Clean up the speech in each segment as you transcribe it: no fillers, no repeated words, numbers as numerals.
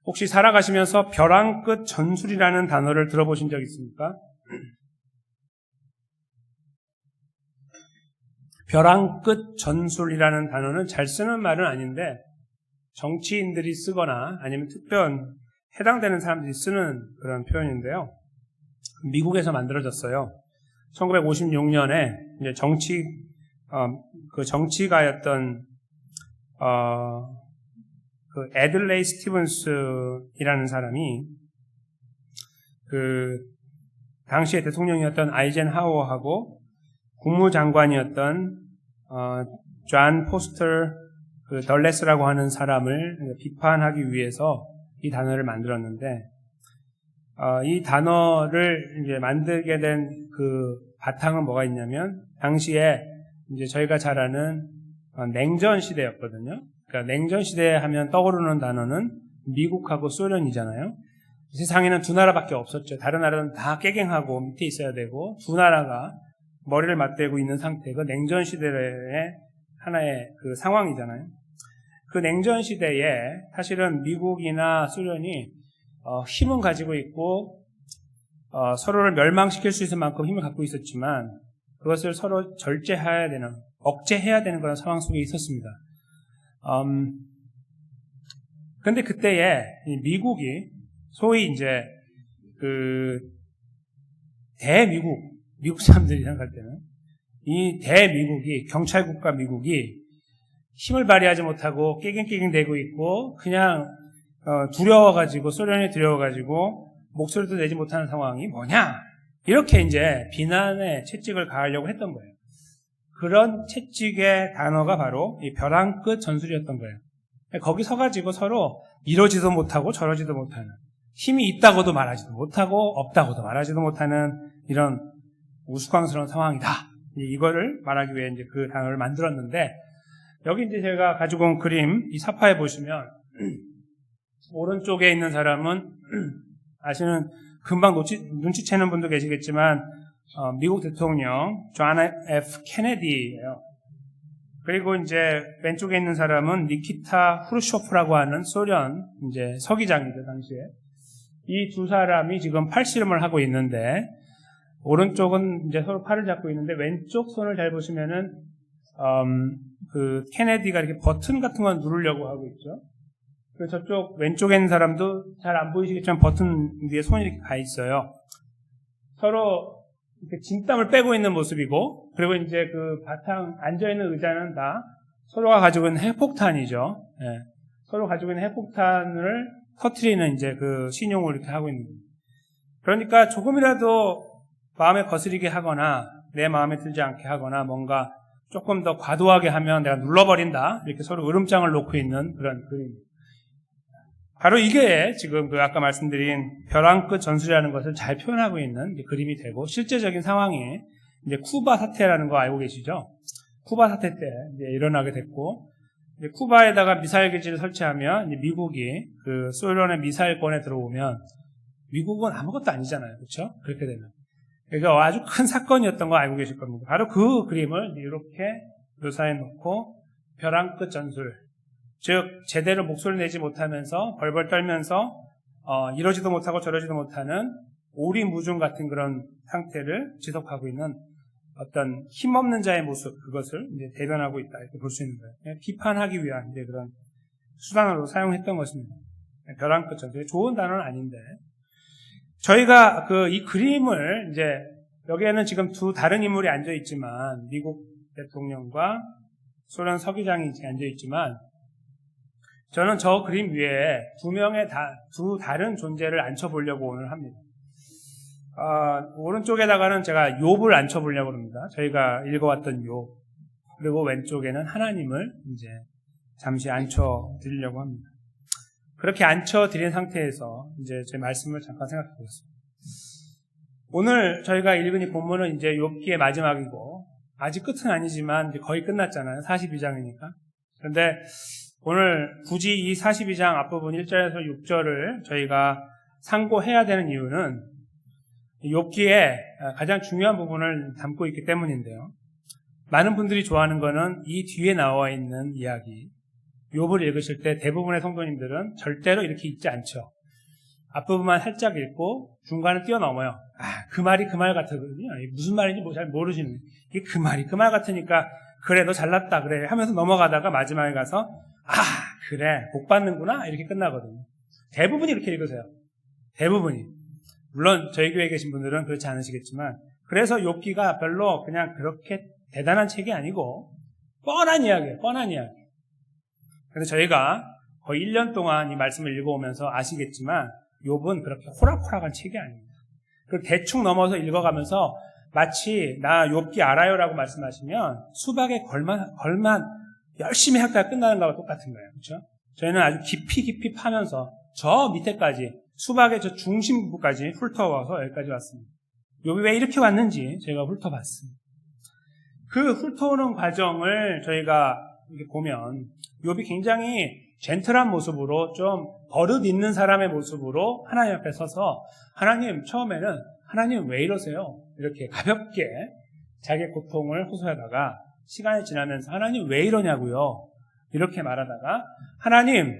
혹시 살아가시면서 벼랑 끝 전술이라는 단어를 들어보신 적 있습니까? 벼랑 끝 전술이라는 단어는 잘 쓰는 말은 아닌데 정치인들이 쓰거나 아니면 특별 해당되는 사람들이 쓰는 그런 표현인데요. 미국에서 만들어졌어요. 1956년에 이제 정치가였던 그 애들레이 스티븐스이라는 사람이 그 당시에 대통령이었던 아이젠하워하고 국무장관이었던 존 포스터 그 덜레스라고 하는 사람을 비판하기 위해서 이 단어를 만들었는데 이 단어를 이제 만들게 된 그 바탕은 뭐가 있냐면 당시에 이제 저희가 잘 아는 냉전 시대였거든요. 그러니까 냉전 시대 하면 떠오르는 단어는 미국하고 소련이잖아요. 세상에는 두 나라밖에 없었죠. 다른 나라는 다 깨갱하고 밑에 있어야 되고 두 나라가 머리를 맞대고 있는 상태가 냉전 시대의 하나의 그 상황이잖아요. 그 냉전 시대에 사실은 미국이나 소련이 힘은 가지고 있고 서로를 멸망시킬 수 있을 만큼 힘을 갖고 있었지만 그것을 서로 절제해야 되는, 억제해야 되는 그런 상황 속에 있었습니다. 그런데 그때에 미국이 소위 이제 그 미국 사람들이 생각할 때는 이 대미국이, 경찰국가 미국이 힘을 발휘하지 못하고 깨갱깨갱대고 있고 그냥 두려워가지고, 소련이 두려워가지고 목소리도 내지 못하는 상황이 뭐냐, 이렇게 이제 비난의 채찍을 가하려고 했던 거예요. 그런 채찍의 단어가 바로 이 벼랑 끝 전술이었던 거예요. 거기 서가지고 서로 이러지도 못하고 저러지도 못하는, 힘이 있다고도 말하지도 못하고 없다고도 말하지도 못하는 이런 우스꽝스러운 상황이다. 이거를 말하기 위해 이제 그 단어를 만들었는데, 여기 이제 제가 가지고 온 그림, 이 사파에 보시면 오른쪽에 있는 사람은 아시는, 금방 눈치채는 분도 계시겠지만 미국 대통령 존 F. 케네디예요. 그리고 이제 왼쪽에 있는 사람은 니키타 후르쇼프라고 하는 소련 이제 서기장이죠, 당시에. 이 두 사람이 지금 팔씨름을 하고 있는데, 오른쪽은 이제 서로 팔을 잡고 있는데 왼쪽 손을 잘 보시면은 그 케네디가 이렇게 버튼 같은 걸 누르려고 하고 있죠. 그리고 저쪽 왼쪽에 있는 사람도 잘 안 보이시겠지만 버튼 위에 손이 이렇게 가 있어요. 서로 이렇게 진땀을 빼고 있는 모습이고, 그리고 이제 그 바탕 앉아 있는 의자는 다 서로가 가지고 있는 핵폭탄이죠. 예. 서로 가지고 있는 핵폭탄을 터트리는 이제 그 신용을 이렇게 하고 있는 거예요. 그러니까 조금이라도 마음에 거스리게 하거나 내 마음에 들지 않게 하거나 뭔가 조금 더 과도하게 하면 내가 눌러버린다, 이렇게 서로 으름장을 놓고 있는 그런 그림입니다. 바로 이게 지금 그 아까 말씀드린 벼랑 끝 전술이라는 것을 잘 표현하고 있는 그림이 되고, 실제적인 상황이 이제 쿠바 사태라는 거 알고 계시죠? 쿠바 사태 때 이제 일어나게 됐고, 이제 쿠바에다가 미사일 기지를 설치하면 이제 미국이 그 소련의 미사일권에 들어오면 미국은 아무것도 아니잖아요, 그렇죠? 그렇게 되면. 그러니까 아주 큰 사건이었던 거 알고 계실 겁니다. 바로 그 그림을 이렇게 묘사해 놓고 벼랑 끝 전술, 즉 제대로 목소리를 내지 못하면서 벌벌 떨면서 이러지도 못하고 저러지도 못하는 오리무중 같은 그런 상태를 지속하고 있는 어떤 힘없는 자의 모습, 그것을 이제 대변하고 있다, 이렇게 볼 수 있는 거예요. 비판하기 위한 이제 그런 수단으로 사용했던 것입니다. 벼랑 끝 전술, 좋은 단어는 아닌데, 저희가 이 그림을 이제 여기에는 지금 두 다른 인물이 앉아 있지만, 미국 대통령과 소련 서기장이 앉아 있지만, 저는 저 그림 위에 두 다른 존재를 앉혀보려고 오늘 합니다. 오른쪽에다가는 제가 욥을 앉혀보려고 합니다. 저희가 읽어왔던 욥. 그리고 왼쪽에는 하나님을 이제 잠시 앉혀드리려고 합니다. 그렇게 앉혀드린 상태에서 이제 제 말씀을 잠깐 생각해 보겠습니다. 오늘 저희가 읽은 이 본문은 이제 욥기의 마지막이고, 아직 끝은 아니지만 이제 거의 끝났잖아요. 42장이니까. 그런데 오늘 굳이 이 42장 앞부분 1절에서 6절을 저희가 상고해야 되는 이유는 욥기의 가장 중요한 부분을 담고 있기 때문인데요. 많은 분들이 좋아하는 거는 이 뒤에 나와 있는 이야기, 욥을 읽으실 때 대부분의 성도님들은 절대로 이렇게 읽지 않죠. 앞부분만 살짝 읽고 중간을 뛰어넘어요. 그 말이 그 말 같거든요. 무슨 말인지 잘 모르시는. 이게 그 말이 그 말 같으니까 그래 너 잘났다 그래 하면서 넘어가다가 마지막에 가서 그래 복 받는구나 이렇게 끝나거든요. 대부분이 이렇게 읽으세요. 대부분이. 물론 저희 교회에 계신 분들은 그렇지 않으시겠지만 그래서 욥기가 별로 그냥 그렇게 대단한 책이 아니고 뻔한 이야기예요. 뻔한 이야기. 그래서 저희가 거의 1년 동안 이 말씀을 읽어오면서 아시겠지만 욥은 그렇게 호락호락한 책이 아닙니다. 그 대충 넘어서 읽어가면서 마치 나 욥기 알아요라고 말씀하시면 수박에 걸만 열심히 학다가 끝나는 거와 똑같은 거예요. 그렇죠? 저희는 아주 깊이 파면서 저 밑에까지 수박의 저 중심 부분까지 훑어와서 여기까지 왔습니다. 욥이 왜 이렇게 왔는지 저희가 훑어봤습니다. 그 훑어오는 과정을 저희가 이렇게 보면 욥이 굉장히 젠틀한 모습으로 좀 버릇 있는 사람의 모습으로 하나님 앞에 서서 하나님 처음에는 하나님 왜 이러세요? 이렇게 가볍게 자기의 고통을 호소하다가 시간이 지나면서 하나님 왜 이러냐고요? 이렇게 말하다가 하나님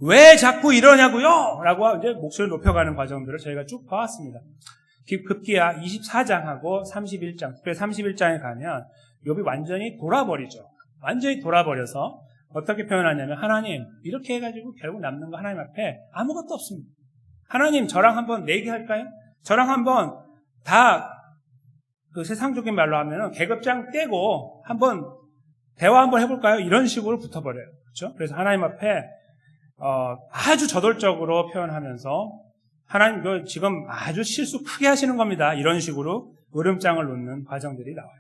왜 자꾸 이러냐고요? 라고 이제 목소리를 높여가는 과정들을 저희가 쭉 봐왔습니다. 급기야 24장하고 31장, 특별히 31장에 가면 욥이 완전히 돌아버리죠. 완전히 돌아버려서 어떻게 표현하냐면 하나님 이렇게 해가지고 결국 남는 거 하나님 앞에 아무것도 없습니다. 하나님 저랑 한번 내기할까요? 저랑 한번 다 그 세상적인 말로 하면 계급장 떼고 한번 대화 한번 해볼까요? 이런 식으로 붙어버려요. 그렇죠? 그래서 하나님 앞에 아주 저돌적으로 표현하면서 하나님 이거 지금 아주 실수 크게 하시는 겁니다. 이런 식으로 으름장을 놓는 과정들이 나와요.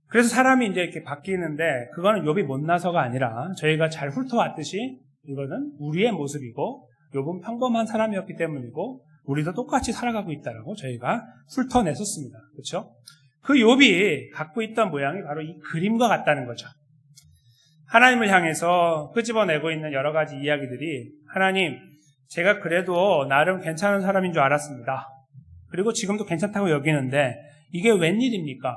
그래서 사람이 이제 이렇게 바뀌는데 그거는 욥이 못나서가 아니라 저희가 잘 훑어왔듯이 이거는 우리의 모습이고 욥은 평범한 사람이었기 때문이고 우리도 똑같이 살아가고 있다라고 저희가 훑어냈었습니다. 그렇죠? 그 욥이 갖고 있던 모양이 바로 이 그림과 같다는 거죠. 하나님을 향해서 끄집어내고 있는 여러 가지 이야기들이 하나님 제가 그래도 나름 괜찮은 사람인 줄 알았습니다. 그리고 지금도 괜찮다고 여기는데 이게 웬일입니까?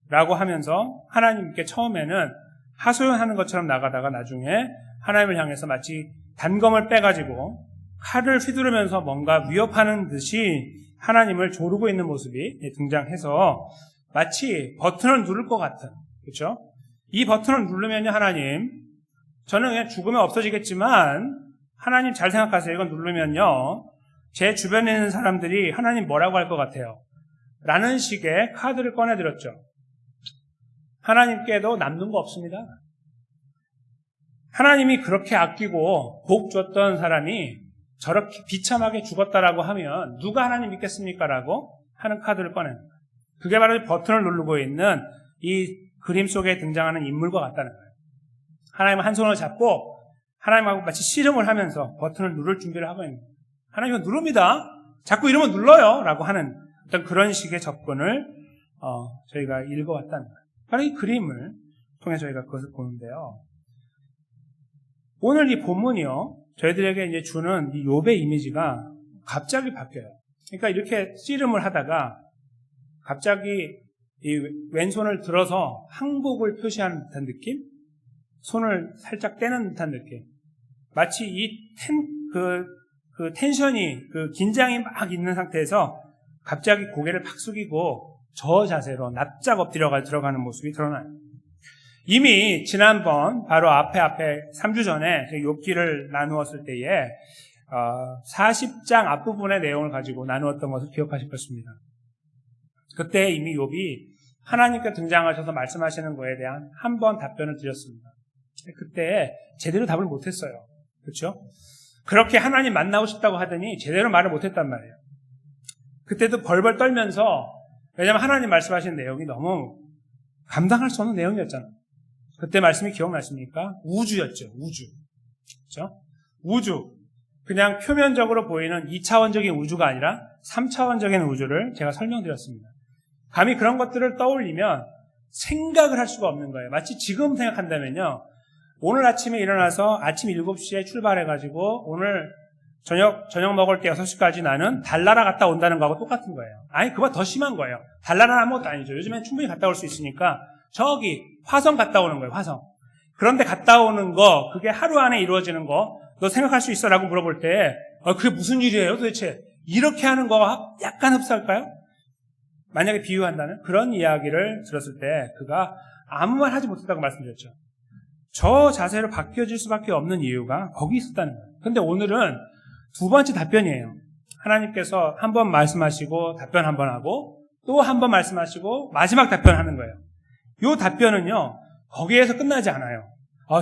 라고 하면서 하나님께 처음에는 하소연하는 것처럼 나가다가 나중에 하나님을 향해서 마치 단검을 빼가지고 칼을 휘두르면서 뭔가 위협하는 듯이 하나님을 조르고 있는 모습이 등장해서 마치 버튼을 누를 것 같은, 그렇죠? 이 버튼을 누르면요, 하나님, 저는 그냥 죽으면 없어지겠지만 하나님 잘 생각하세요. 이건 누르면요, 제 주변에 있는 사람들이 하나님 뭐라고 할 것 같아요? 라는 식의 카드를 꺼내들었죠. 하나님께도 남는 거 없습니다. 하나님이 그렇게 아끼고 복 줬던 사람이 저렇게 비참하게 죽었다라고 하면 누가 하나님 믿겠습니까? 라고 하는 카드를 꺼냅니다. 그게 바로 버튼을 누르고 있는 이 그림 속에 등장하는 인물과 같다는 거예요. 하나님은 한 손을 잡고 하나님하고 마치 씨름을 하면서 버튼을 누를 준비를 하고 있는 거예요. 하나님은 누릅니다. 자꾸 이러면 눌러요. 라고 하는 어떤 그런 식의 접근을 저희가 읽어왔다는 거예요. 바로 이 그림을 통해 저희가 그것을 보는데요. 오늘 이 본문이요, 저희들에게 이제 주는 이 욥의 이미지가 갑자기 바뀌어요. 그러니까 이렇게 씨름을 하다가 갑자기 이 왼손을 들어서 항복을 표시하는 듯한 느낌? 손을 살짝 떼는 듯한 느낌. 마치 이 텐션이, 긴장이 막 있는 상태에서 갑자기 고개를 팍 숙이고 저 자세로 납작 엎드려 들어가는 모습이 드러나요. 이미 지난번 바로 앞에 3주 전에 욥기를 나누었을 때에 40장 앞부분의 내용을 가지고 나누었던 것을 기억하실 것입니다. 그때 이미 욥이 하나님께 등장하셔서 말씀하시는 거에 대한 한 번 답변을 드렸습니다. 그때 제대로 답을 못했어요. 그렇죠? 그렇게 하나님 만나고 싶다고 하더니 제대로 말을 못했단 말이에요. 그때도 벌벌 떨면서, 왜냐하면 하나님 말씀하신 내용이 너무 감당할 수 없는 내용이었잖아요. 그때 말씀이 기억나십니까? 우주였죠. 우주. 그렇죠? 우주. 그냥 표면적으로 보이는 2차원적인 우주가 아니라 3차원적인 우주를 제가 설명드렸습니다. 감히 그런 것들을 떠올리면 생각을 할 수가 없는 거예요. 마치 지금 생각한다면요, 오늘 아침에 일어나서 아침 7시에 출발해가지고 오늘 저녁 먹을 때 6시까지 나는 달나라 갔다 온다는 거하고 똑같은 거예요. 아니, 그거보다 더 심한 거예요. 달나라는 아무것도 아니죠. 요즘엔 충분히 갔다 올 수 있으니까 저기 화성 갔다 오는 거예요. 화성. 그런데 갔다 오는 거, 그게 하루 안에 이루어지는 거, 너 생각할 수 있어? 라고 물어볼 때, 그게 무슨 일이에요 도대체? 이렇게 하는 거와 약간 흡사할까요? 만약에 비유한다면 그런 이야기를 들었을 때 그가 아무 말 하지 못했다고 말씀드렸죠. 저 자세로 바뀌어질 수밖에 없는 이유가 거기 있었다는 거예요. 근데 오늘은 두 번째 답변이에요. 하나님께서 한 번 말씀하시고 답변 한 번 하고 또 한 번 말씀하시고 마지막 답변하는 거예요. 이 답변은요, 거기에서 끝나지 않아요.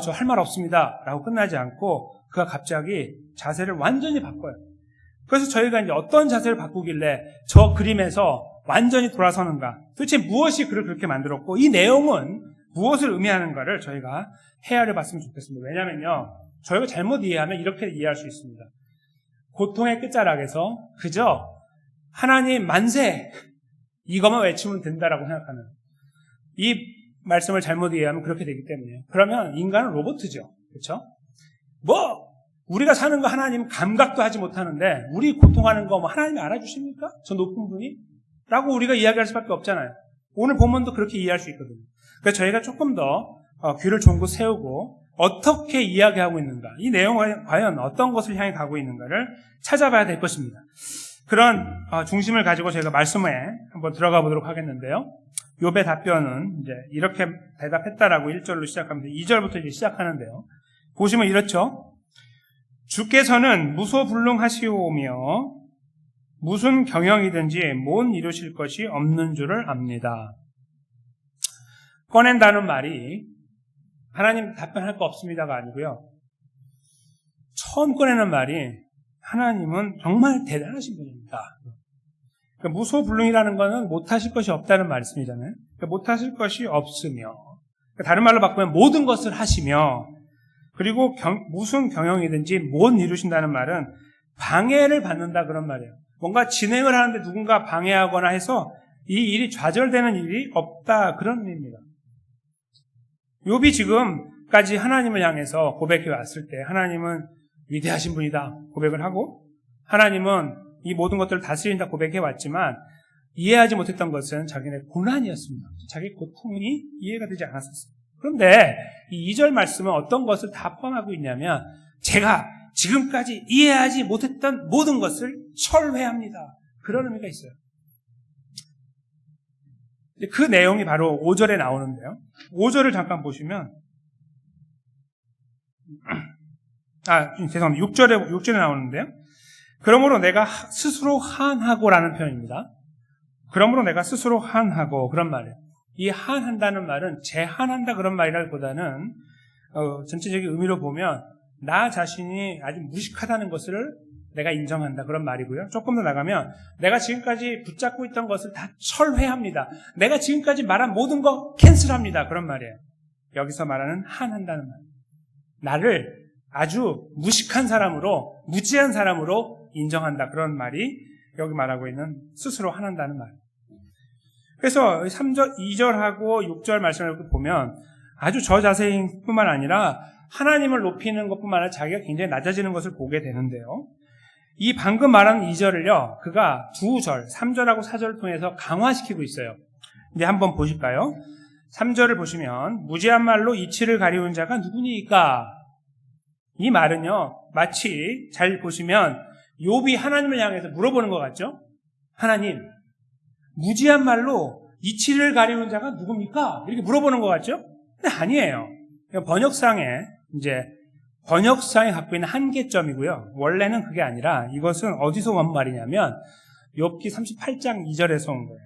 저 할 말 없습니다 라고 끝나지 않고 그가 갑자기 자세를 완전히 바꿔요. 그래서 저희가 이제 어떤 자세를 바꾸길래 저 그림에서 완전히 돌아서는가, 도대체 무엇이 그를 그렇게 만들었고 이 내용은 무엇을 의미하는가를 저희가 헤아려 봤으면 좋겠습니다. 왜냐면요, 저희가 잘못 이해하면 이렇게 이해할 수 있습니다. 고통의 끝자락에서 그저 하나님 만세 이것만 외치면 된다라고 생각하는, 이 말씀을 잘못 이해하면 그렇게 되기 때문에, 그러면 인간은 로봇이죠. 그렇죠? 우리가 사는 거 하나님 감각도 하지 못하는데 우리 고통하는 거 하나님이 알아주십니까? 저 높은 분이? 라고 우리가 이야기할 수밖에 없잖아요. 오늘 본문도 그렇게 이해할 수 있거든요. 그래서 저희가 조금 더 귀를 종고 세우고 어떻게 이야기하고 있는가, 이 내용은 과연 어떤 것을 향해 가고 있는가를 찾아봐야 될 것입니다. 그런 중심을 가지고 저희가 말씀에 한번 들어가 보도록 하겠는데요. 욥의 답변은 이제 이렇게 대답했다라고 1절로 시작합니다. 2절부터 이제 시작하는데요. 보시면 이렇죠. 주께서는 무소불능하시오며 무슨 경영이든지 못 이루실 것이 없는 줄을 압니다. 꺼낸다는 말이 하나님 답변할 거 없습니다가 아니고요, 처음 꺼내는 말이 하나님은 정말 대단하신 분입니다. 그러니까 무소불능이라는 것은 못하실 것이 없다는 말씀이잖아요. 그러니까 못하실 것이 없으며, 그러니까 다른 말로 바꾸면 모든 것을 하시며, 그리고 무슨 경영이든지 못 이루신다는 말은 방해를 받는다 그런 말이에요. 뭔가 진행을 하는데 누군가 방해하거나 해서 이 일이 좌절되는 일이 없다 그런 의미입니다. 욥이 지금까지 하나님을 향해서 고백해 왔을 때 하나님은 위대하신 분이다 고백을 하고, 하나님은 이 모든 것들을 다스린다 고백해 왔지만 이해하지 못했던 것은 자기네 고난이었습니다. 자기 고통이 이해가 되지 않았었습니다. 그런데 이 2절 말씀은 어떤 것을 다 포함하고 있냐면, 제가 지금까지 이해하지 못했던 모든 것을 철회합니다. 그런 의미가 있어요. 그 내용이 바로 5절에 나오는데요. 5절을 잠깐 보시면, 죄송합니다. 6절에 나오는데요. 그러므로 내가 스스로 한하고라는 표현입니다. 그러므로 내가 스스로 한하고, 그런 말이에요. 이 한한다는 말은 제한한다 그런 말이라기보다는 전체적인 의미로 보면 나 자신이 아주 무식하다는 것을 내가 인정한다 그런 말이고요. 조금 더 나가면 내가 지금까지 붙잡고 있던 것을 다 철회합니다. 내가 지금까지 말한 모든 거 캔슬합니다 그런 말이에요. 여기서 말하는 한한다는 말, 나를 아주 무식한 사람으로, 무지한 사람으로 인정한다 그런 말이 여기 말하고 있는 스스로 한한다는 말. 그래서 3절, 2절하고 6절 말씀을 보면 아주 저 자세인 뿐만 아니라 하나님을 높이는 것뿐만 아니라 자기가 굉장히 낮아지는 것을 보게 되는데요. 이 방금 말한 2절을요, 그가 2절, 3절하고 4절을 통해서 강화시키고 있어요. 이제 한번 보실까요? 3절을 보시면 무지한 말로 이치를 가리운 자가 누구니까? 이 말은요, 마치 잘 보시면 욥이 하나님을 향해서 물어보는 것 같죠? 하나님, 무지한 말로 이치를 가리운 자가 누굽니까? 이렇게 물어보는 것 같죠? 근데 아니에요. 번역상이 갖고 있는 한계점이고요. 원래는 그게 아니라 이것은 어디서 온 말이냐면 욥기 38장 2절에서 온 거예요.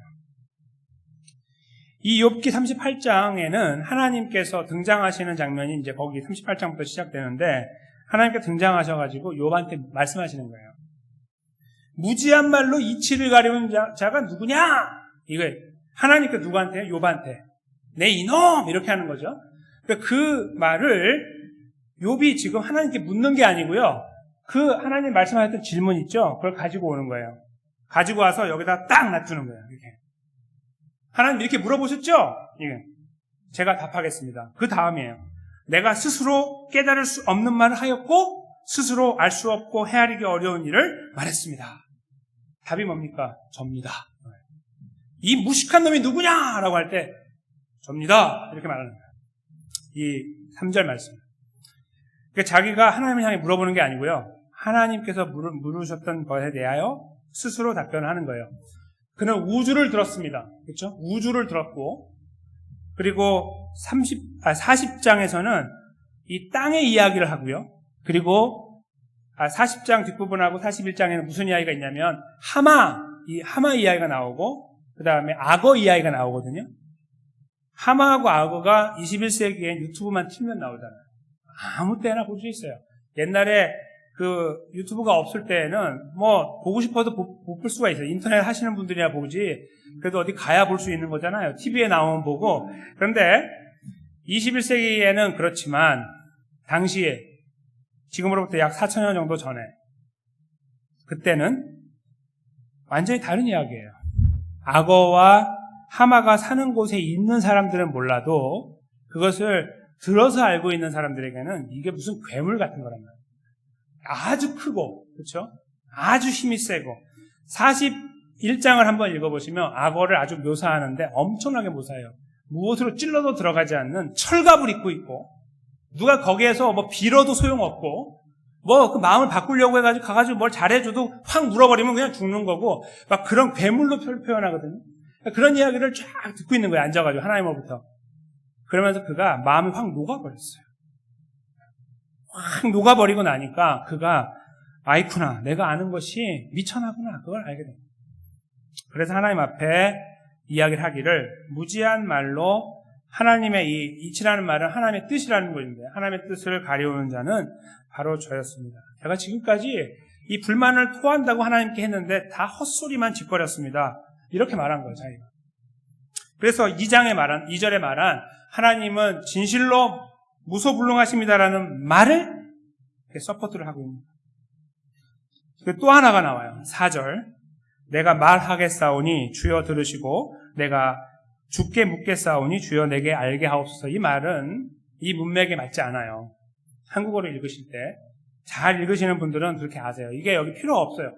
이 욥기 38장에는 하나님께서 등장하시는 장면이 이제 거기 38장부터 시작되는데, 하나님께서 등장하셔가지고 욥한테 말씀하시는 거예요. 무지한 말로 이치를 가리운 자가 누구냐? 이거 하나님께서 누구한테? 욥한테. 내 이놈! 이렇게 하는 거죠. 그러니까 그 말을 욥이 지금 하나님께 묻는 게 아니고요, 그 하나님 말씀하셨던 질문 있죠? 그걸 가지고 오는 거예요. 가지고 와서 여기다 딱 놔두는 거예요. 이렇게. 하나님 이렇게 물어보셨죠? 예. 제가 답하겠습니다. 그 다음이에요. 내가 스스로 깨달을 수 없는 말을 하였고 스스로 알 수 없고 헤아리기 어려운 일을 말했습니다. 답이 뭡니까? 접니다. 이 무식한 놈이 누구냐라고 할 때 접니다. 이렇게 말하는 거예요. 이 3절 말씀. 그러니까 자기가 하나님을 향해 물어보는 게 아니고요. 하나님께서 물으셨던 것에 대하여 스스로 답변을 하는 거예요. 그는 우주를 들었습니다. 그렇죠? 우주를 들었고, 그리고 40장에서는 이 땅의 이야기를 하고요. 그리고 40장 뒷부분하고 41장에는 무슨 이야기가 있냐면 이 하마 이야기가 나오고, 그 다음에 악어 이야기가 나오거든요. 하마하고 악어가 21세기에 유튜브만 틀면 나오잖아요. 아무 때나 볼 수 있어요. 옛날에 그 유튜브가 없을 때에는 뭐 보고 싶어도 못 볼 수가 있어요. 인터넷 하시는 분들이야 보지. 그래도 어디 가야 볼 수 있는 거잖아요. TV에 나오면 보고. 그런데 21세기에는 그렇지만 당시에 지금으로부터 약 4,000년 정도 전에 그때는 완전히 다른 이야기예요. 악어와 하마가 사는 곳에 있는 사람들은 몰라도 그것을 들어서 알고 있는 사람들에게는 이게 무슨 괴물 같은 거란 말이에요. 아주 크고, 그렇죠? 아주 힘이 세고. 41장을 한번 읽어보시면 악어를 아주 묘사하는데 엄청나게 묘사해요. 무엇으로 찔러도 들어가지 않는 철갑을 입고 있고, 누가 거기에서 뭐 빌어도 소용없고, 뭐 그 마음을 바꾸려고 해가지고 가가지고 뭘 잘해줘도 확 물어버리면 그냥 죽는 거고, 막 그런 괴물로 표현하거든요. 그런 이야기를 쫙 듣고 있는 거예요. 앉아가지고 하나님으로부터. 그러면서 그가 마음이 확 녹아버렸어요. 확 녹아버리고 나니까 그가 아이쿠나, 내가 아는 것이 미천하구나, 그걸 알게 됩니다. 그래서 하나님 앞에 이야기를 하기를, 무지한 말로 하나님의 이치라는 말은 하나님의 뜻이라는 것인데, 하나님의 뜻을 가려우는 자는 바로 저였습니다. 제가 지금까지 이 불만을 토한다고 하나님께 했는데 다 헛소리만 짓거렸습니다. 이렇게 말한 거예요, 자기가. 그래서 2절에 말한 하나님은 진실로 무소불능하십니다라는 말을 서포트를 하고 있습니다. 또 하나가 나와요. 4절. 내가 말하겠사오니 주여 들으시고 내가 주께 묻겠사오니 주여 내게 알게 하옵소서. 이 말은 이 문맥에 맞지 않아요. 한국어로 읽으실 때 잘 읽으시는 분들은 그렇게 아세요. 이게 여기 필요 없어요.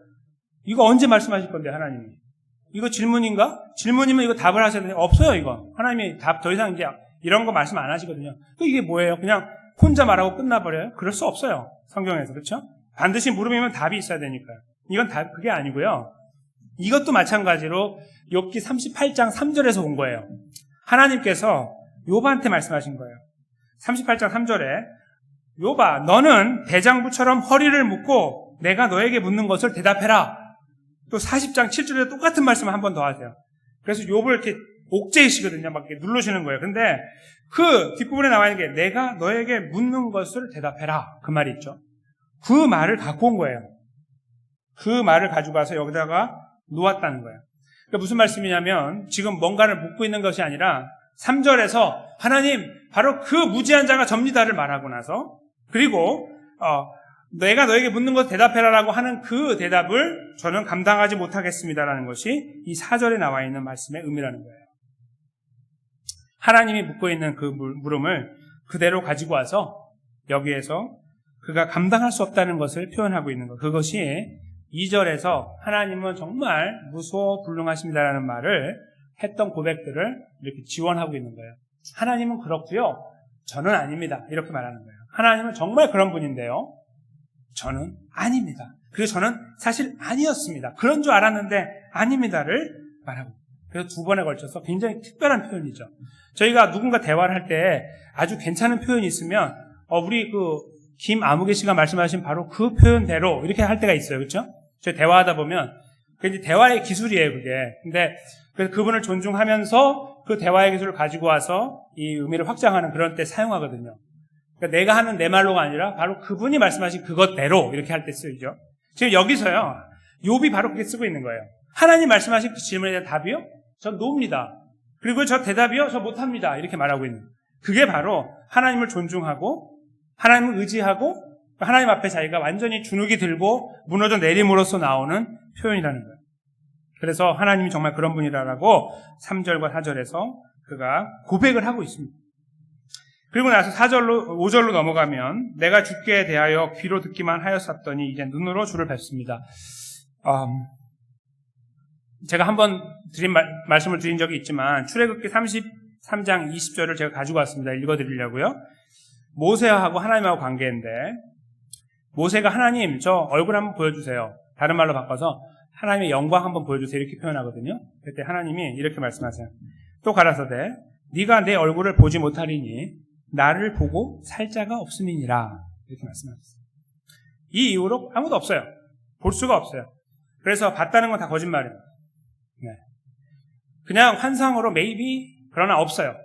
이거 언제 말씀하실 건데, 하나님이? 이거 질문인가? 질문이면 이거 답을 하셔야 돼요. 없어요, 이거. 하나님이 답 더 이상 이제 이런 거 말씀 안 하시거든요. 이게 뭐예요? 그냥 혼자 말하고 끝나버려요? 그럴 수 없어요. 성경에서. 그렇죠? 반드시 물음이면 답이 있어야 되니까요. 이건 그게 아니고요. 이것도 마찬가지로 욥기 38장 3절에서 온 거예요. 하나님께서 욥한테 말씀하신 거예요. 38장 3절에 욥아, 너는 대장부처럼 허리를 묶고 내가 너에게 묻는 것을 대답해라. 또 40장 7절에 똑같은 말씀을 한 번 더 하세요. 그래서 욥을 이렇게 옥죄이시거든요. 막 이렇게 누르시는 거예요. 근데 그 뒷부분에 나와 있는 게 내가 너에게 묻는 것을 대답해라. 그 말이 있죠. 그 말을 갖고 온 거예요. 그 말을 가지고 와서 여기다가 놓았다는 거예요. 그러니까 무슨 말씀이냐면 지금 뭔가를 묻고 있는 것이 아니라 3절에서 하나님, 바로 그 무지한 자가 접니다를 말하고 나서, 그리고 내가 너에게 묻는 것 대답해라라고 하는 그 대답을 저는 감당하지 못하겠습니다라는 것이 이 4절에 나와 있는 말씀의 의미라는 거예요. 하나님이 묻고 있는 그 물음을 그대로 가지고 와서 여기에서 그가 감당할 수 없다는 것을 표현하고 있는 것. 그것이 2절에서 하나님은 정말 무소불능하십니다라는 말을 했던 고백들을 이렇게 지원하고 있는 거예요. 하나님은 그렇고요, 저는 아닙니다. 이렇게 말하는 거예요. 하나님은 정말 그런 분인데요, 저는 아닙니다. 그리고 저는 사실 아니었습니다. 그런 줄 알았는데 아닙니다를 말하고, 그래서 두 번에 걸쳐서 굉장히 특별한 표현이죠. 저희가 누군가 대화를 할 때 아주 괜찮은 표현이 있으면 우리 김아무개 씨가 말씀하신 바로 그 표현대로 이렇게 할 때가 있어요. 그렇죠? 저희 대화하다 보면 그게 대화의 기술이에요, 그게. 근데 그래서 그분을 존중하면서 그 대화의 기술을 가지고 와서 이 의미를 확장하는 그런 때 사용하거든요. 그러니까 내가 하는 내 말로가 아니라 바로 그분이 말씀하신 그것대로 이렇게 할 때 쓰이죠. 지금 여기서요, 욥이 바로 그렇게 쓰고 있는 거예요. 하나님 말씀하신 그 질문에 대한 답이요? 전 노입니다. 그리고 저 대답이요? 저 못합니다. 이렇게 말하고 있는. 그게 바로 하나님을 존중하고 하나님을 의지하고 하나님 앞에 자기가 완전히 주눅이 들고 무너져 내림으로써 나오는 표현이라는 거예요. 그래서 하나님이 정말 그런 분이라고 3절과 4절에서 그가 고백을 하고 있습니다. 그리고 나서 5절로 넘어가면 내가 주께 대하여 귀로 듣기만 하였었더니 이제 눈으로 주를 뵙습니다. 제가 한번 말씀을 드린 적이 있지만 출애굽기 3장 20절을 제가 가지고 왔습니다. 읽어드리려고요. 모세하고 하나님하고 관계인데, 모세가 하나님 저 얼굴 한번 보여주세요. 다른 말로 바꿔서 하나님의 영광 한번 보여주세요. 이렇게 표현하거든요. 그때 하나님이 이렇게 말씀하세요. 또 가라사대 네가 내 얼굴을 보지 못하리니 나를 보고 살 자가 없음이니라. 이렇게 말씀하셨어요. 이 이후로 아무도 없어요. 볼 수가 없어요. 그래서 봤다는 건 다 거짓말이에요. 네. 그냥 환상으로 maybe 그러나 없어요.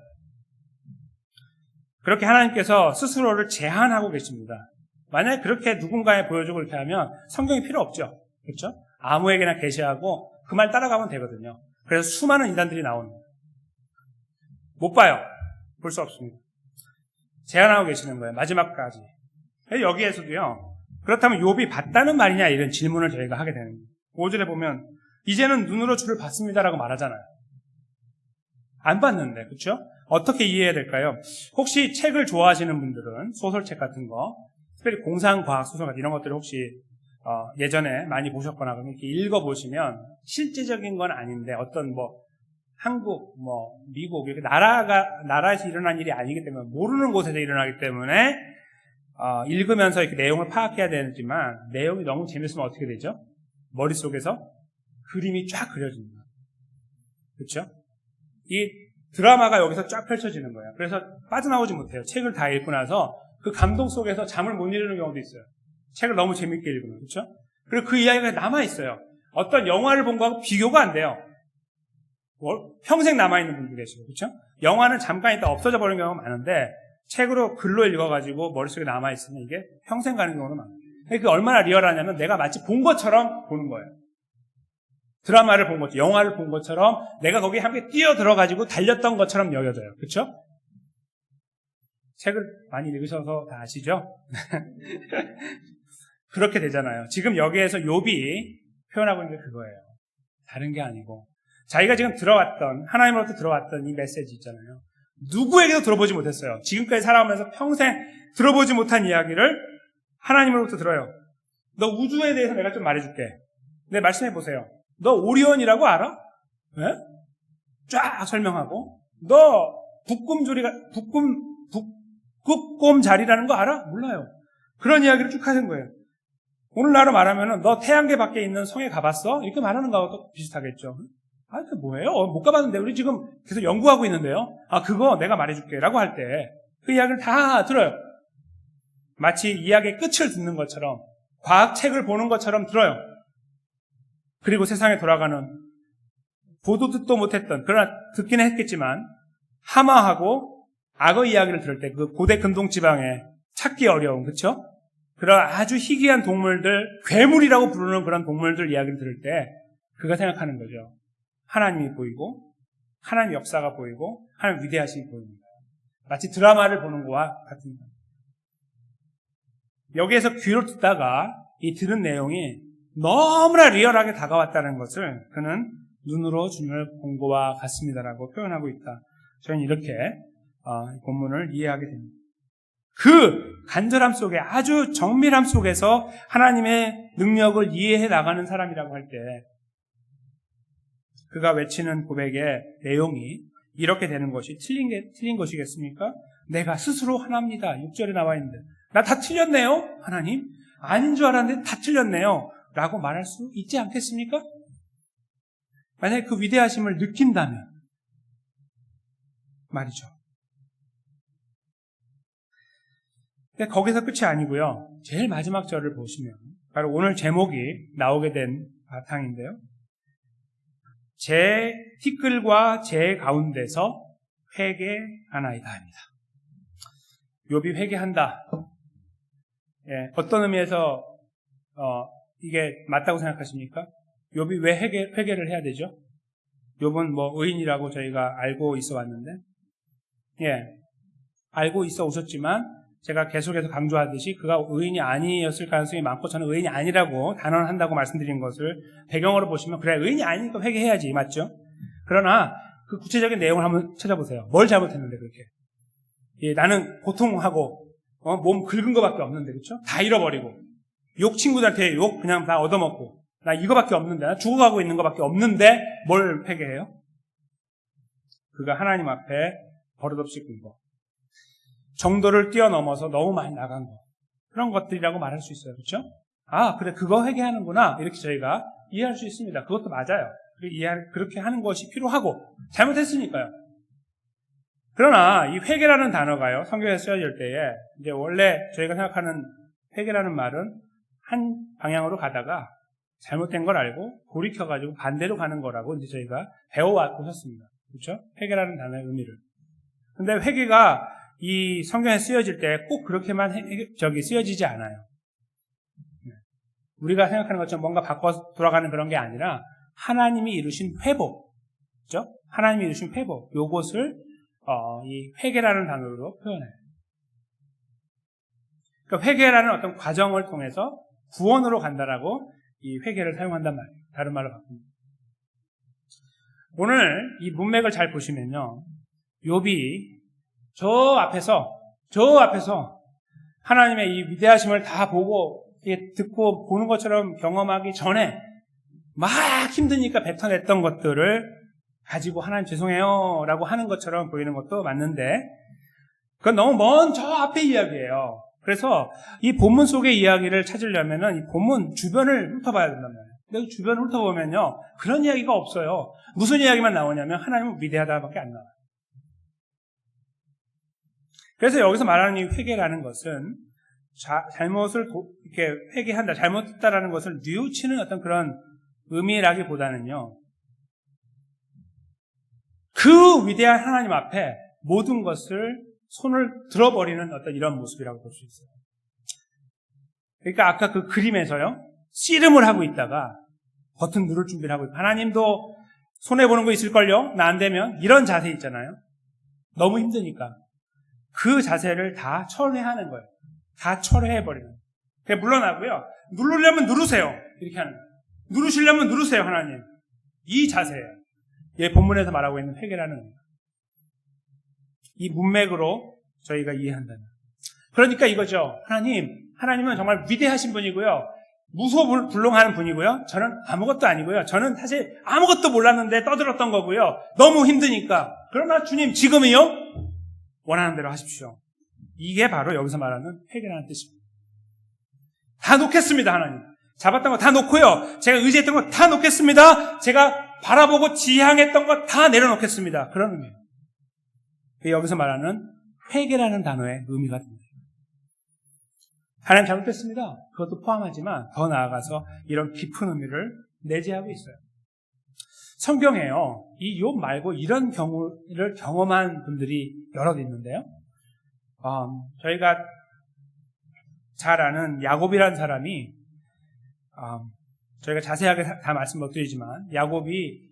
그렇게 하나님께서 스스로를 제한하고 계십니다. 만약에 그렇게 누군가에 보여주고 이렇게 하면 성경이 필요 없죠. 그렇죠? 아무에게나 계시하고 그 말 따라가면 되거든요. 그래서 수많은 인간들이 나오는 거예요. 못 봐요. 볼 수 없습니다. 제한하고 계시는 거예요. 마지막까지. 여기에서도요. 그렇다면 욥이 봤다는 말이냐 이런 질문을 저희가 하게 되는 거예요. 5절에 보면 이제는 눈으로 주를 봤습니다라고 말하잖아요. 안 봤는데, 그렇죠? 어떻게 이해해야 될까요? 혹시 책을 좋아하시는 분들은 소설책 같은 거, 특별히 공상과학 소설 같은 이런 것들을 혹시 예전에 많이 보셨거나 그러면 이렇게 읽어보시면 실제적인 건 아닌데 어떤 한국, 미국 이렇게 나라에서 일어난 일이 아니기 때문에 모르는 곳에서 일어나기 때문에 읽으면서 이렇게 내용을 파악해야 되지만 내용이 너무 재밌으면 어떻게 되죠? 머릿속에서 그림이 쫙 그려집니다. 그렇죠? 이 드라마가 여기서 쫙 펼쳐지는 거예요. 그래서 빠져나오지 못해요. 책을 다 읽고 나서 그 감동 속에서 잠을 못 이루는 경우도 있어요. 책을 너무 재밌게 읽으면. 그렇죠? 그리고 그 이야기가 남아있어요. 어떤 영화를 본 거하고 비교가 안 돼요. 평생 남아있는 분도 계시고. 그렇죠? 영화는 잠깐 있다 없어져 버리는 경우가 많은데 책으로 글로 읽어가지고 머릿속에 남아있으면 이게 평생 가는 경우도 많아요. 그게 얼마나 리얼하냐면 내가 마치 본 것처럼 보는 거예요. 드라마를 본 것처럼, 영화를 본 것처럼 내가 거기에 함께 뛰어들어가지고 달렸던 것처럼 여겨져요. 그렇죠? 책을 많이 읽으셔서 다 아시죠? 그렇게 되잖아요. 지금 여기에서 욥이 표현하고 있는 게 그거예요. 다른 게 아니고 자기가 지금 하나님으로부터 들어왔던 이 메시지 있잖아요. 누구에게도 들어보지 못했어요. 지금까지 살아오면서 평생 들어보지 못한 이야기를 하나님으로부터 들어요. 너 우주에 대해서 내가 좀 말해줄게. 네, 말씀해 보세요. 너 오리온이라고 알아? 네? 쫙 설명하고 너 북곰자리라는 거 알아? 몰라요. 그런 이야기를 쭉 하는 거예요. 오늘날로 말하면 너 태양계 밖에 있는 성에 가봤어? 이렇게 말하는 거하고 비슷하겠죠. 아, 그게 뭐예요? 못 가봤는데 우리 지금 계속 연구하고 있는데요. 아, 그거 내가 말해줄게 라고 할 때 그 이야기를 다 들어요. 마치 이야기의 끝을 듣는 것처럼 과학책을 보는 것처럼 들어요. 그리고 세상에 돌아가는 보도 듣도 못했던, 그러나 듣기는 했겠지만 하마하고 악어 이야기를 들을 때 그 고대 근동지방에 찾기 어려운, 그렇죠? 그런 아주 희귀한 동물들, 괴물이라고 부르는 그런 동물들 이야기를 들을 때 그가 생각하는 거죠. 하나님이 보이고 하나님 역사가 보이고 하나님 위대하심이 보입니다. 마치 드라마를 보는 것과 같은 겁니다. 여기에서 귀로 듣다가 이 들은 내용이 너무나 리얼하게 다가왔다는 것을 그는 눈으로 주님을 본 것과 같습니다라고 표현하고 있다. 저는 이렇게 본문을 이해하게 됩니다. 그 간절함 속에, 아주 정밀함 속에서 하나님의 능력을 이해해 나가는 사람이라고 할 때 그가 외치는 고백의 내용이 이렇게 되는 것이 틀린 것이겠습니까? 내가 스스로 하나입니다. 6절에 나와 있는데 나 다 틀렸네요? 하나님? 아닌 줄 알았는데 다 틀렸네요. 라고 말할 수 있지 않겠습니까? 만약에 그 위대하심을 느낀다면 말이죠. 근데 거기서 끝이 아니고요. 제일 마지막 절을 보시면 바로 오늘 제목이 나오게 된 바탕인데요. 제 티끌과 제 가운데서 회개하나이다 합니다. 욥이 회개한다. 예, 어떤 의미에서 이게 맞다고 생각하십니까? 욥이 왜 회개를 해야 되죠? 욥은 의인이라고 저희가 알고 있어 왔는데, 예, 알고 있어 오셨지만 제가 계속해서 강조하듯이 그가 의인이 아니었을 가능성이 많고 저는 의인이 아니라고 단언한다고 말씀드린 것을 배경으로 보시면 그래, 의인이 아니니까 회개해야지, 맞죠? 그러나 그 구체적인 내용을 한번 찾아보세요. 뭘 잘못했는데 그렇게? 예, 나는 고통하고 몸 긁은 것밖에 없는데, 그렇죠? 다 잃어버리고 욕 친구들한테 욕 그냥 다 얻어먹고 나 이거밖에 없는데, 나 죽어가고 있는 것밖에 없는데 뭘 회개해요? 그가 하나님 앞에 버릇없이 군 거. 정도를 뛰어넘어서 너무 많이 나간 거. 그런 것들이라고 말할 수 있어요. 그렇죠? 아, 그래, 그거 회개하는구나. 이렇게 저희가 이해할 수 있습니다. 그것도 맞아요. 그렇게 하는 것이 필요하고, 잘못했으니까요. 그러나 이 회개라는 단어가요, 성경에 쓰여질 때에 이제 원래 저희가 생각하는 회개라는 말은 한 방향으로 가다가 잘못된 걸 알고 돌이켜가지고 반대로 가는 거라고 이제 저희가 배워왔습니다. 그렇죠? 회개라는 단어의 의미를. 근데 회개가 이 성경에 쓰여질 때 꼭 그렇게만 쓰여지지 않아요. 우리가 생각하는 것처럼 뭔가 바꿔 돌아가는 그런 게 아니라 하나님이 이루신 회복, 그렇죠? 하나님이 이루신 회복, 요것을 이 회개라는 단어로 표현해요. 그러니까 회개라는 어떤 과정을 통해서 구원으로 간다라고 이 회개를 사용한단 말이에요. 다른 말로 바꿉니다. 오늘 이 문맥을 잘 보시면요, 욥이 저 앞에서 하나님의 이 위대하심을 다 보고 듣고 보는 것처럼 경험하기 전에 막 힘드니까 뱉어냈던 것들을 가지고 하나님 죄송해요 라고 하는 것처럼 보이는 것도 맞는데, 그건 너무 먼 저 앞의 이야기예요. 그래서 이 본문 속의 이야기를 찾으려면은 이 본문 주변을 훑어봐야 된단 말이에요. 근데 그 주변을 훑어보면요, 그런 이야기가 없어요. 무슨 이야기만 나오냐면 하나님은 위대하다밖에 안 나와요. 그래서 여기서 말하는 이 회개라는 것은 잘못을 이렇게 회개한다, 잘못했다라는 것을 뉘우치는 어떤 그런 의미라기보다는요, 그 위대한 하나님 앞에 모든 것을 손을 들어버리는 어떤 이런 모습이라고 볼 수 있어요. 그러니까 아까 그 그림에서요, 씨름을 하고 있다가 버튼 누를 준비를 하고 있고, 하나님도 손해보는 거 있을걸요? 나 안 되면? 이런 자세 있잖아요. 너무 힘드니까. 그 자세를 다 철회하는 거예요. 다 철회해버리는 거예요. 그냥 물러나고요. 누르려면 누르세요. 이렇게 하는 거예요. 누르시려면 누르세요, 하나님. 이 자세예요. 예, 본문에서 말하고 있는 회개라는 거예요. 이 문맥으로 저희가 이해한다는. 그러니까 이거죠. 하나님은 정말 위대하신 분이고요. 무소불능하는 분이고요. 저는 아무것도 아니고요. 저는 사실 아무것도 몰랐는데 떠들었던 거고요. 너무 힘드니까. 그러나 주님, 지금이요? 원하는 대로 하십시오. 이게 바로 여기서 말하는 회개라는 뜻입니다. 다 놓겠습니다, 하나님. 잡았던 거 다 놓고요. 제가 의지했던 거 다 놓겠습니다. 제가 바라보고 지향했던 거 다 내려놓겠습니다. 그런 의미예요. 여기서 말하는 회개라는 단어의 의미가 됩니다. 하나님 잘못됐습니다. 그것도 포함하지만 더 나아가서 이런 깊은 의미를 내재하고 있어요. 성경에요, 이 욥 말고 이런 경우를 경험한 분들이 여러 있는데요. 저희가 잘 아는 야곱이라는 사람이, 저희가 자세하게 다 말씀 못 드리지만, 야곱이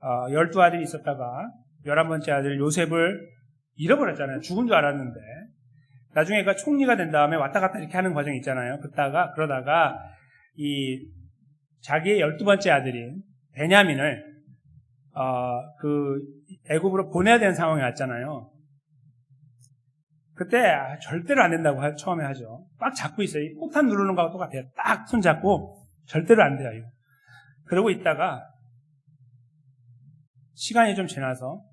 12아들이 있었다가 11번째 아들 요셉을 잃어버렸잖아요. 죽은 줄 알았는데 나중에 그 총리가 된 다음에 왔다 갔다 이렇게 하는 과정이 있잖아요. 그러다가 이 자기의 12번째 아들인 베냐민을 그 애굽으로 보내야 되는 상황이 왔잖아요. 그때 절대로 안 된다고 처음에 하죠. 꽉 잡고 있어요. 이 포탄 누르는 거하고 똑같아요. 딱 손 잡고 절대로 안 돼요. 이거. 그러고 있다가 시간이 좀 지나서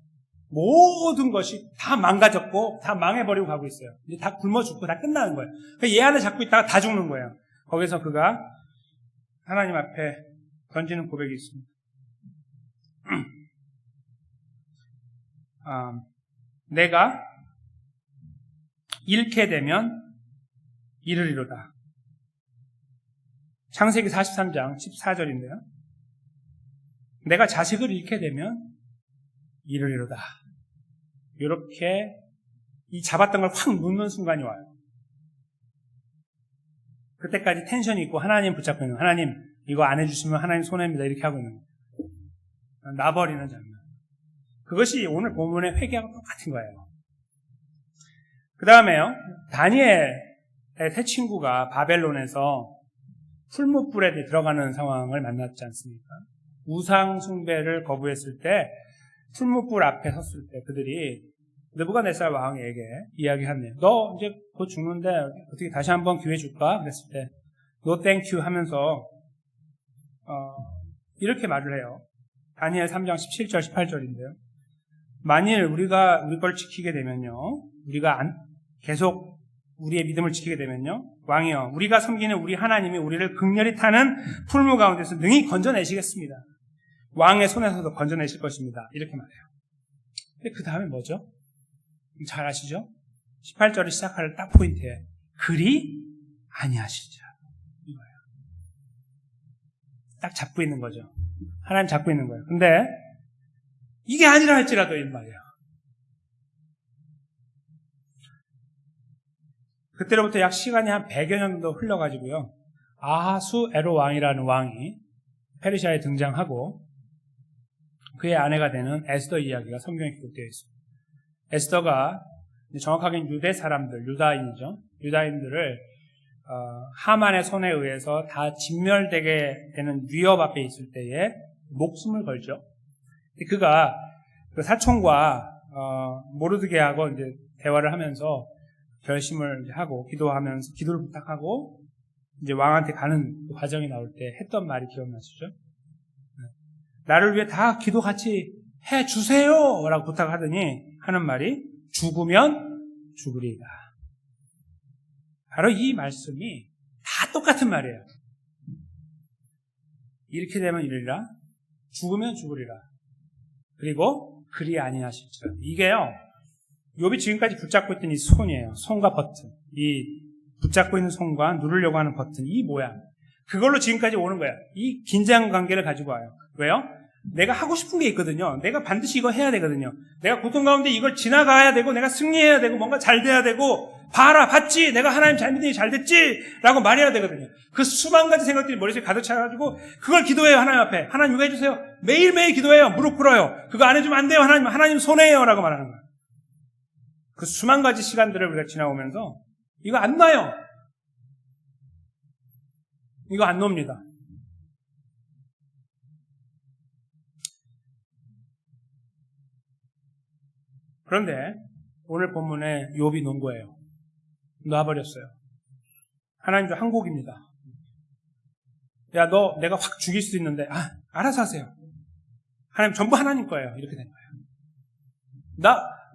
모든 것이 다 망가졌고 다 망해버리고 가고 있어요. 이제 다 굶어 죽고 다 끝나는 거예요. 얘 안에 잡고 있다가 다 죽는 거예요. 거기서 그가 하나님 앞에 던지는 고백이 있습니다. 내가 잃게 되면 잃으리로다. 창세기 43장 14절인데요. 내가 자식을 잃게 되면 잃으리로다. 이렇게 이 잡았던 걸 확 놓는 순간이 와요. 그때까지 텐션이 있고 하나님 붙잡고 있는, 하나님 이거 안 해주시면 하나님 손해입니다. 이렇게 하고 있는 거예요. 놔버리는 장면. 그것이 오늘 본문의 회개하고 똑같은 거예요. 그 다음에요, 다니엘의 세 친구가 바벨론에서 풀무불에 들어가는 상황을 만났지 않습니까? 우상 숭배를 거부했을 때 풀무불 앞에 섰을 때 그들이 느부갓네살 왕에게 이야기하네요. 너 이제 곧 죽는데 어떻게 다시 한번 기회 줄까? 그랬을 때 No thank you 하면서 이렇게 말을 해요. 다니엘 3장 17절 18절인데요. 만일 우리가 우리 걸 지키게 되면요, 계속 우리의 믿음을 지키게 되면요, 왕이여, 우리가 섬기는 우리 하나님이 우리를 극렬히 타는 풀무 가운데서 능히 건져내시겠습니다. 왕의 손에서도 건져내실 것입니다. 이렇게 말해요. 근데 그 다음에 뭐죠? 잘 아시죠? 18절을 시작할 딱 포인트에 그리 아니하실지라 이거예요. 딱 잡고 있는 거죠. 하나님 잡고 있는 거예요. 근데 이게 아니라 할지라도 이 말이에요. 그때로부터 약 시간이 한 100여 년 정도 흘러가지고요, 아하수에로 왕이라는 왕이 페르시아에 등장하고 그의 아내가 되는 에스더 이야기가 성경에 기록되어 있습니다. 에스더가 정확하게는 유대 사람들, 유다인이죠. 유다인들을 하만의 손에 의해서 다 진멸되게 되는 위협 앞에 있을 때에 목숨을 걸죠. 그가 그 사촌과 모르드게하고 이제 대화를 하면서 결심을 하고 기도하면서 기도를 부탁하고 이제 왕한테 가는 그 과정이 나올 때 했던 말이 기억나시죠? 나를 위해 다 기도 같이 해 주세요! 라고 부탁하더니 하는 말이 죽으면 죽으리이다. 바로 이 말씀이 다 똑같은 말이에요. 이렇게 되면 이르리라, 죽으면 죽으리라. 그리고 그리 아니하실지라. 이게요, 욥이 지금까지 붙잡고 있던 이 손이에요. 손과 버튼. 이 붙잡고 있는 손과 누르려고 하는 버튼. 이 모양. 그걸로 지금까지 오는 거야. 이 긴장 관계를 가지고 와요. 왜요? 내가 하고 싶은 게 있거든요. 내가 반드시 이거 해야 되거든요. 내가 고통 가운데 이걸 지나가야 되고, 내가 승리해야 되고, 뭔가 잘 돼야 되고, 봐라, 봤지? 내가 하나님 잘 믿으니 잘 됐지? 라고 말해야 되거든요. 그 수만 가지 생각들이 머릿속에 가득 차가지고, 그걸 기도해요, 하나님 앞에. 하나님 이거 해주세요. 매일매일 기도해요. 무릎 꿇어요. 그거 안 해주면 안 돼요, 하나님. 하나님 손해예요. 라고 말하는 거예요. 그 수만 가지 시간들을 우리가 지나오면서, 이거 안 놔요. 이거 안 놉니다. 그런데 오늘 본문에 욥이 놓은 거예요. 놔버렸어요. 하나님도 항복입니다. 야, 너 내가 확 죽일 수도 있는데 알아서 하세요. 하나님 전부 하나님 거예요. 이렇게 된 거예요.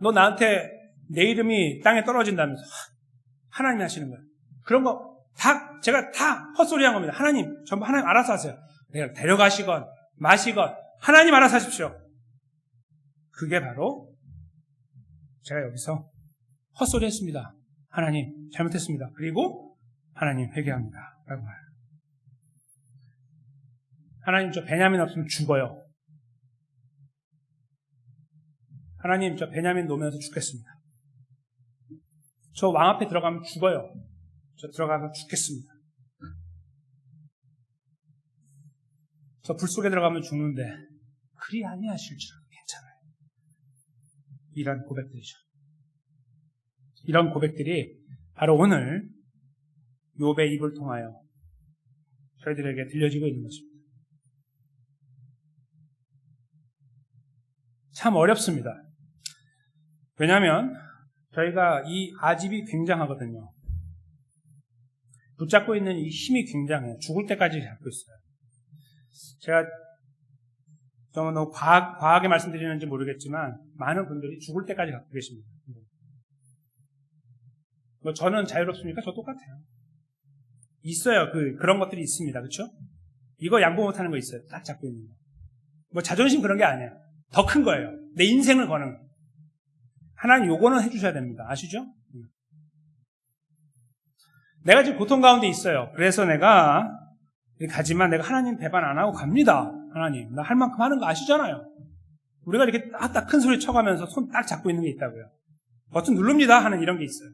너 나한테 내 이름이 땅에 떨어진다면서 하나님이 하시는 거예요. 그런 거 제가 다 헛소리 한 겁니다. 하나님 전부 하나님 알아서 하세요. 내가 데려가시건 마시건 하나님 알아서 하십시오. 그게 바로 제가 여기서 헛소리 했습니다. 하나님 잘못했습니다. 그리고 하나님 회개합니다. 라고 말해요. 하나님 저 베냐민 없으면 죽어요. 하나님 저 베냐민 놓으면서 죽겠습니다. 저 왕 앞에 들어가면 죽어요. 저 들어가서 죽겠습니다. 저 불 속에 들어가면 죽는데 그리 아니하실지라 괜찮아요. 이런 고백들이죠. 이런 고백들이 바로 오늘 욥의 입을 통하여 저희들에게 들려지고 있는 것입니다. 참 어렵습니다. 왜냐하면 저희가 이 아집이 굉장하거든요. 붙잡고 있는 이 힘이 굉장해요. 죽을 때까지 잡고 있어요. 제가 너무 과하게 말씀드리는지 모르겠지만 많은 분들이 죽을 때까지 갖고 계십니다. 저는 자유롭습니까? 저 똑같아요. 있어요. 그런 것들이 있습니다. 그렇죠? 이거 양보 못하는 거 있어요. 딱 잡고 있는 거. 자존심 그런 게 아니에요. 더 큰 거예요. 내 인생을 거는 거. 하나님 요거는 해주셔야 됩니다. 아시죠? 내가 지금 고통 가운데 있어요. 그래서 내가 가지만 내가 하나님 배반 안 하고 갑니다. 하나님 나 할 만큼 하는 거 아시잖아요. 우리가 이렇게 딱 큰 소리 쳐가면서 손 딱 잡고 있는 게 있다고요. 버튼 누릅니다 하는 이런 게 있어요.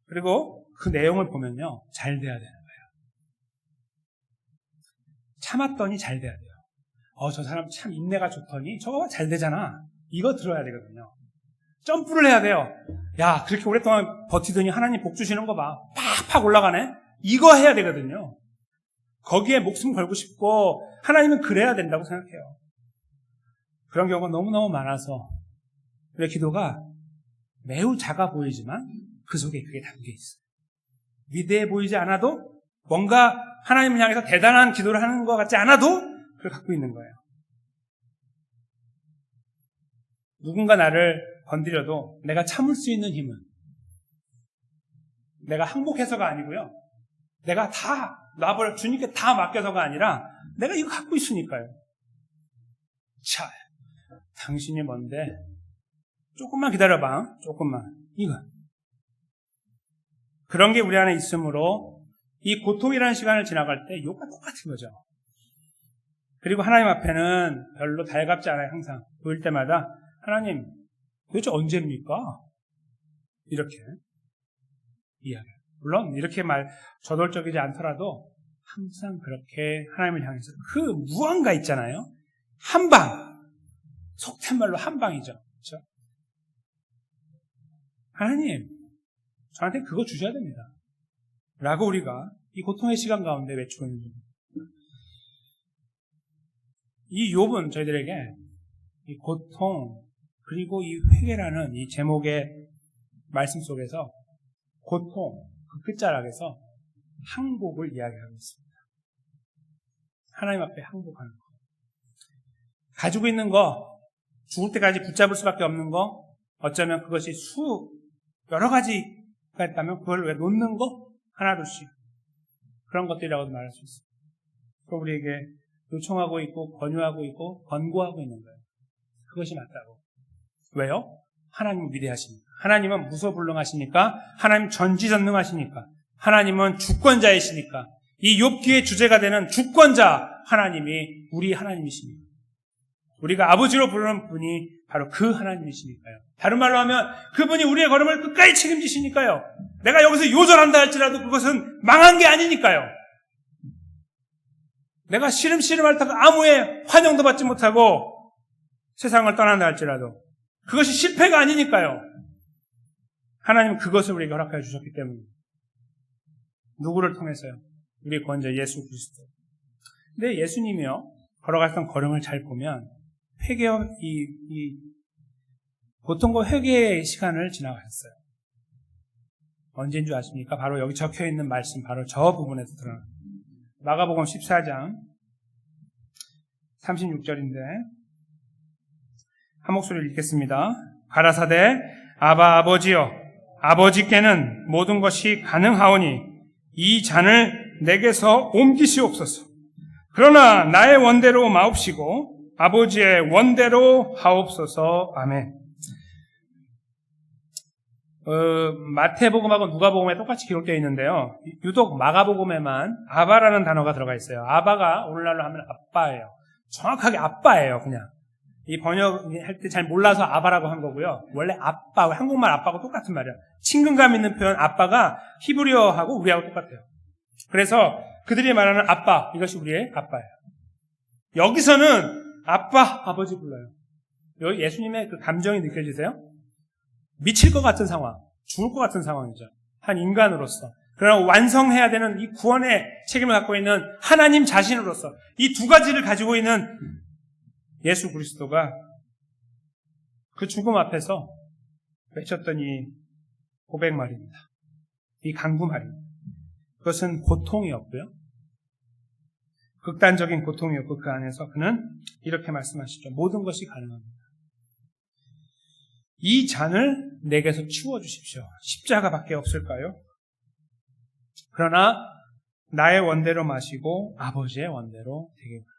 그리고 그 내용을 보면요, 잘 돼야 되는 거예요. 참았더니 잘 돼야 돼요. 저 사람 참 인내가 좋더니 저거 잘 되잖아. 이거 들어야 되거든요. 점프를 해야 돼요. 야, 그렇게 오랫동안 버티더니 하나님 복 주시는 거 봐. 팍팍 올라가네. 이거 해야 되거든요. 거기에 목숨 걸고 싶고 하나님은 그래야 된다고 생각해요. 그런 경우가 너무너무 많아서 우리의 기도가 매우 작아 보이지만 그 속에 그게 담겨 있어요. 위대해 보이지 않아도 뭔가 하나님을 향해서 대단한 기도를 하는 것 같지 않아도 그걸 갖고 있는 거예요. 누군가 나를 건드려도 내가 참을 수 있는 힘은 내가 항복해서가 아니고요. 내가 다 놔버려 주님께 다 맡겨서가 아니라 내가 이거 갖고 있으니까요. 자, 당신이 뭔데? 조금만 기다려봐. 조금만. 이거. 그런 게 우리 안에 있으므로 이 고통이라는 시간을 지나갈 때 요가 똑같은 거죠. 그리고 하나님 앞에는 별로 달갑지 않아요. 항상 보일 때마다 하나님 도대체 언제입니까? 이렇게 이야기해요. 물론 이렇게 저돌적이지 않더라도 항상 그렇게 하나님을 향해서 그 무언가 있잖아요. 한방, 속된 말로 한방이죠. 그렇죠? 하나님, 저한테 그거 주셔야 됩니다. 라고 우리가 이 고통의 시간 가운데 외치고 있는 겁니다. 이 욥은 저희들에게 이 고통 그리고 이 회개라는 이 제목의 말씀 속에서 고통, 그 끝자락에서 항복을 이야기하고 있습니다. 하나님 앞에 항복하는 거. 가지고 있는 거, 죽을 때까지 붙잡을 수밖에 없는 거, 어쩌면 그것이 여러 가지가 있다면 그걸 왜 놓는 거? 하나둘씩. 그런 것들이라고도 말할 수 있습니다. 그럼 우리에게 요청하고 있고, 권유하고 있고, 권고하고 있는 거예요. 그것이 맞다고. 왜요? 하나님은 위대하시니까. 하나님은 무소불능하시니까. 하나님 전지전능하시니까. 하나님은 주권자이시니까. 이 욥기의 주제가 되는 주권자 하나님이 우리 하나님이십니다. 우리가 아버지로 부르는 분이 바로 그 하나님이시니까요. 다른 말로 하면 그분이 우리의 걸음을 끝까지 책임지시니까요. 내가 여기서 요절한다 할지라도 그것은 망한 게 아니니까요. 내가 시름시름 앓다가 아무의 환영도 받지 못하고 세상을 떠난다 할지라도 그것이 실패가 아니니까요. 하나님은 그것을 우리에게 허락하여 주셨기 때문에 누구를 통해서요? 우리의 구원자 예수 그리스도. 근데 예수님이요 걸어갔던 걸음을 잘 보면 회개와 이 고통과 회개의 시간을 지나가셨어요. 언제인 줄 아십니까? 바로 여기 적혀있는 말씀 바로 저 부분에서 드러납니다. 마가복음 14장 36절인데 한 목소리를 읽겠습니다. 가라사대 아바 아버지여 아버지께는 모든 것이 가능하오니 이 잔을 내게서 옮기시옵소서. 그러나 나의 원대로 마옵시고 아버지의 원대로 하옵소서. 아멘. 마태복음하고 누가복음에 똑같이 기록되어 있는데요. 유독 마가복음에만 아바라는 단어가 들어가 있어요. 아바가 오늘날로 하면 아빠예요. 정확하게 아빠예요. 그냥 이 번역할 때 잘 몰라서 아바라고 한 거고요. 원래 아빠, 한국말 아빠하고 똑같은 말이에요. 친근감 있는 표현 아빠가 히브리어하고 우리하고 똑같아요. 그래서 그들이 말하는 아빠, 이것이 우리의 아빠예요. 여기서는 아빠, 아버지 불러요. 여기 예수님의 그 감정이 느껴지세요? 미칠 것 같은 상황, 죽을 것 같은 상황이죠. 한 인간으로서. 그러나 완성해야 되는 이 구원의 책임을 갖고 있는 하나님 자신으로서 이 두 가지를 가지고 있는 예수 그리스도가 그 죽음 앞에서 외쳤던 이 고백 말입니다. 이 간구 말입니다. 그것은 고통이었고요. 극단적인 고통이었고 그 안에서 그는 이렇게 말씀하시죠. 모든 것이 가능합니다. 이 잔을 내게서 치워주십시오. 십자가밖에 없을까요? 그러나 나의 원대로 마시고 아버지의 원대로 되게 바랍니다.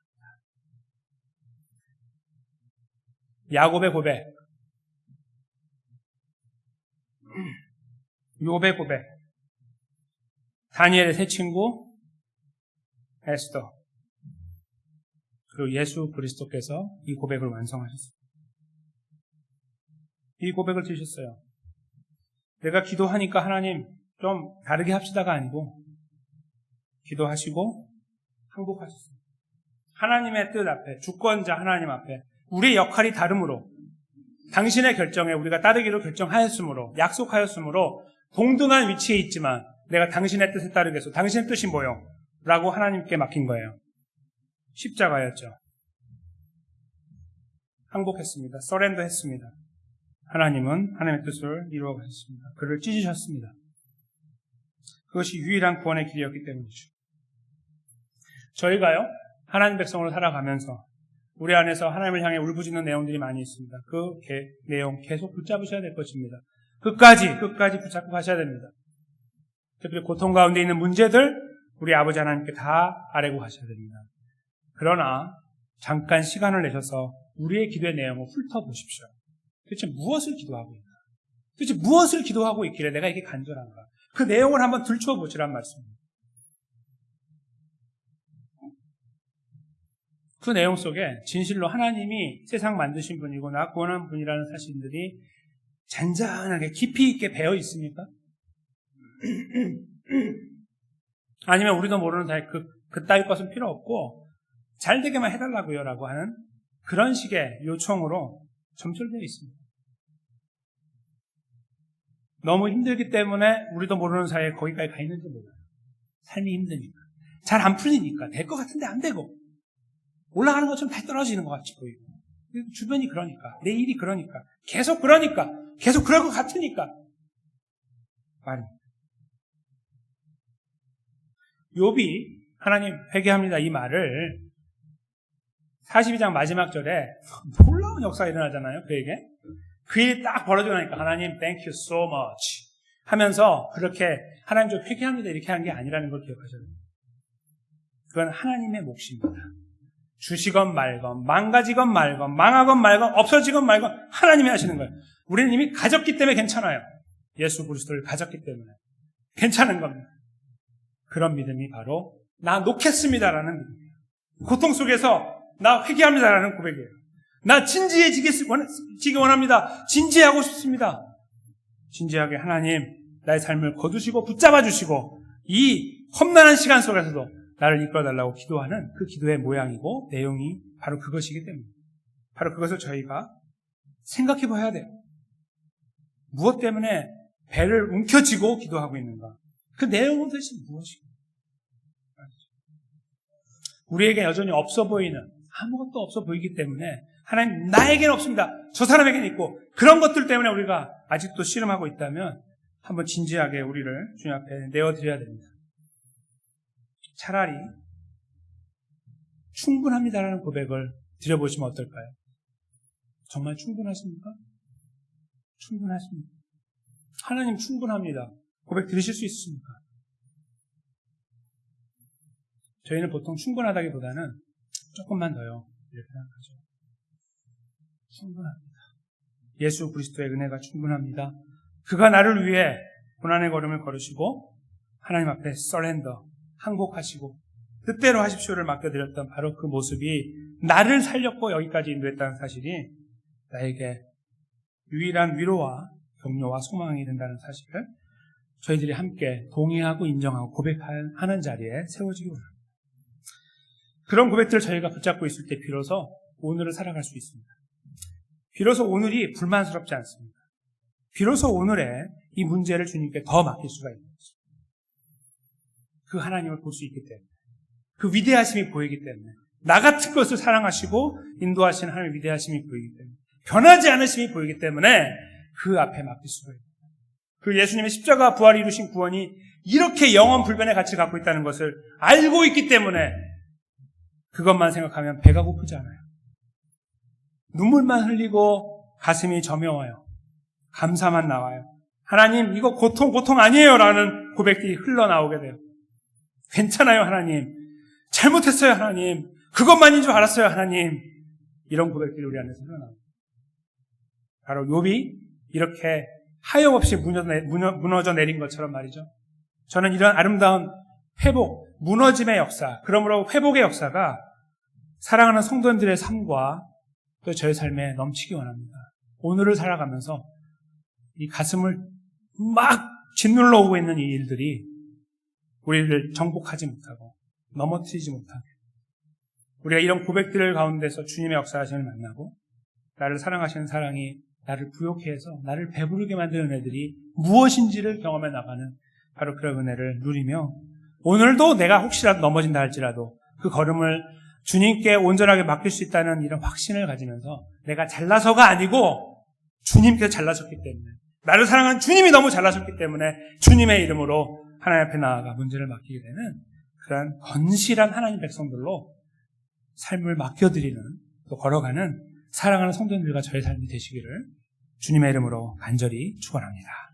야곱의 고백, 욥의 고백, 다니엘의 세 친구, 에스더, 그리고 예수 그리스도께서 이 고백을 완성하셨습니다. 이 고백을 드셨어요. 내가 기도하니까 하나님 좀 다르게 합시다가 아니고 기도하시고 항복하셨습니다. 하나님의 뜻 앞에, 주권자 하나님 앞에 우리의 역할이 다름으로 당신의 결정에 우리가 따르기로 결정하였으므로 약속하였으므로 동등한 위치에 있지만 내가 당신의 뜻에 따르게 해서 당신의 뜻이 뭐요? 라고 하나님께 맡긴 거예요. 십자가였죠. 항복했습니다. 서렌더 했습니다. 하나님은 하나님의 뜻을 이루어 가셨습니다. 그를 찢으셨습니다. 그것이 유일한 구원의 길이었기 때문이죠. 저희가요, 하나님 백성으로 살아가면서 우리 안에서 하나님을 향해 울부짖는 내용들이 많이 있습니다. 그 내용 계속 붙잡으셔야 될 것입니다. 끝까지 붙잡고 가셔야 됩니다. 특별히 고통 가운데 있는 문제들 우리 아버지 하나님께 다 아뢰고 가셔야 됩니다. 그러나 잠깐 시간을 내셔서 우리의 기도의 내용을 훑어보십시오. 도대체 무엇을 기도하고 있나? 도대체 무엇을 기도하고 있길래 내가 이게 간절한가? 그 내용을 한번 들춰보시란 말씀입니다. 그 내용 속에 진실로 하나님이 세상 만드신 분이고 나 구원한 분이라는 사실들이 잔잔하게 깊이 있게 배어 있습니까? 아니면 우리도 모르는 사이 그따위 것은 필요 없고 잘 되게만 해달라고요 라고 하는 그런 식의 요청으로 점철되어 있습니다. 너무 힘들기 때문에 우리도 모르는 사이에 거기까지 가 있는지 몰라요. 삶이 힘드니까. 잘 안 풀리니까. 될 것 같은데 안 되고. 올라가는 것처럼 다 떨어지는 것 같이 보이고. 주변이 그러니까. 내 일이 그러니까. 계속 그러니까. 계속 그럴 것 같으니까. 말입니다. 욥이 하나님 회개합니다 이 말을 42장 마지막 절에 놀라운 역사가 일어나잖아요. 그에게. 그 일이 딱 벌어지고 나니까 하나님 thank you so much 하면서 그렇게 하나님 좀 회개합니다 이렇게 하는 게 아니라는 걸 기억하셔야 됩니다. 그건 하나님의 몫입니다. 주시건 말건 망가지건 말건 망하건 말건 없어지건 말건 하나님이 하시는 거예요. 우리는 이미 가졌기 때문에 괜찮아요. 예수 그리스도를 가졌기 때문에 괜찮은 겁니다. 그런 믿음이 바로 나 놓겠습니다라는 믿음이에요. 고통 속에서 나 회개합니다라는 고백이에요. 나 진지해지기 원합니다. 진지하고 싶습니다. 진지하게 하나님 나의 삶을 거두시고 붙잡아 주시고 이 험난한 시간 속에서도 나를 이끌어달라고 기도하는 그 기도의 모양이고 내용이 바로 그것이기 때문에 바로 그것을 저희가 생각해 봐야 돼요. 무엇 때문에 배를 움켜쥐고 기도하고 있는가? 그 내용은 도대체 무엇인가? 우리에게 여전히 없어 보이는 아무것도 없어 보이기 때문에 하나님 나에게는 없습니다. 저 사람에게는 있고 그런 것들 때문에 우리가 아직도 씨름하고 있다면 한번 진지하게 우리를 주님 앞에 내어드려야 됩니다. 차라리 충분합니다라는 고백을 드려보시면 어떨까요? 정말 충분하십니까? 충분하십니까? 하나님 충분합니다. 고백 드리실 수 있습니까? 저희는 보통 충분하다기보다는 조금만 더요 이렇게 생각하죠. 충분합니다. 예수 그리스도의 은혜가 충분합니다. 그가 나를 위해 고난의 걸음을 걸으시고 하나님 앞에 서렌더, 항복하시고 뜻대로 하십시오를 맡겨드렸던 바로 그 모습이 나를 살렸고 여기까지 인도했다는 사실이 나에게 유일한 위로와 격려와 소망이 된다는 사실을 저희들이 함께 동의하고 인정하고 고백하는 자리에 세워지기 원합니다. 그런 고백들을 저희가 붙잡고 있을 때 비로소 오늘을 살아갈 수 있습니다. 비로소 오늘이 불만스럽지 않습니다. 비로소 오늘의 이 문제를 주님께 더 맡길 수가 있는 것입니다. 그 하나님을 볼 수 있기 때문에 그 위대하심이 보이기 때문에 나 같은 것을 사랑하시고 인도하시는 하나님의 위대하심이 보이기 때문에 변하지 않으심이 보이기 때문에 그 앞에 맡길 수가 있습니다. 그 예수님의 십자가 부활이 이루신 구원이 이렇게 영원 불변의 가치를 갖고 있다는 것을 알고 있기 때문에 그것만 생각하면 배가 고프지 않아요. 눈물만 흘리고 가슴이 저며와요. 감사만 나와요. 하나님 이거 고통 아니에요 라는 고백들이 흘러나오게 돼요. 괜찮아요 하나님. 잘못했어요 하나님. 그것만인 줄 알았어요 하나님. 이런 고백들이 우리 안에서 흘러나와요. 바로 욥이 이렇게 하염없이 무너져 내린 것처럼 말이죠. 저는 이런 아름다운 회복, 무너짐의 역사, 그러므로 회복의 역사가 사랑하는 성도님들의 삶과 또 저의 삶에 넘치기 원합니다. 오늘을 살아가면서 이 가슴을 막 짓눌러 오고 있는 이 일들이 우리를 정복하지 못하고 넘어뜨리지 못하게 우리가 이런 고백들 가운데서 주님의 역사하심을 만나고 나를 사랑하시는 사랑이 나를 부욕해 해서 나를 배부르게 만드는 은혜들이 무엇인지를 경험해 나가는 바로 그런 은혜를 누리며 오늘도 내가 혹시라도 넘어진다 할지라도 그 걸음을 주님께 온전하게 맡길 수 있다는 이런 확신을 가지면서 내가 잘나서가 아니고 주님께서 잘나셨기 때문에 나를 사랑하는 주님이 너무 잘나셨기 때문에 주님의 이름으로 하나님 앞에 나아가 문제를 맡기게 되는 그런 건실한 하나님 백성들로 삶을 맡겨드리는 또 걸어가는 사랑하는 성도님들과 저의 삶이 되시기를 주님의 이름으로 간절히 축원합니다.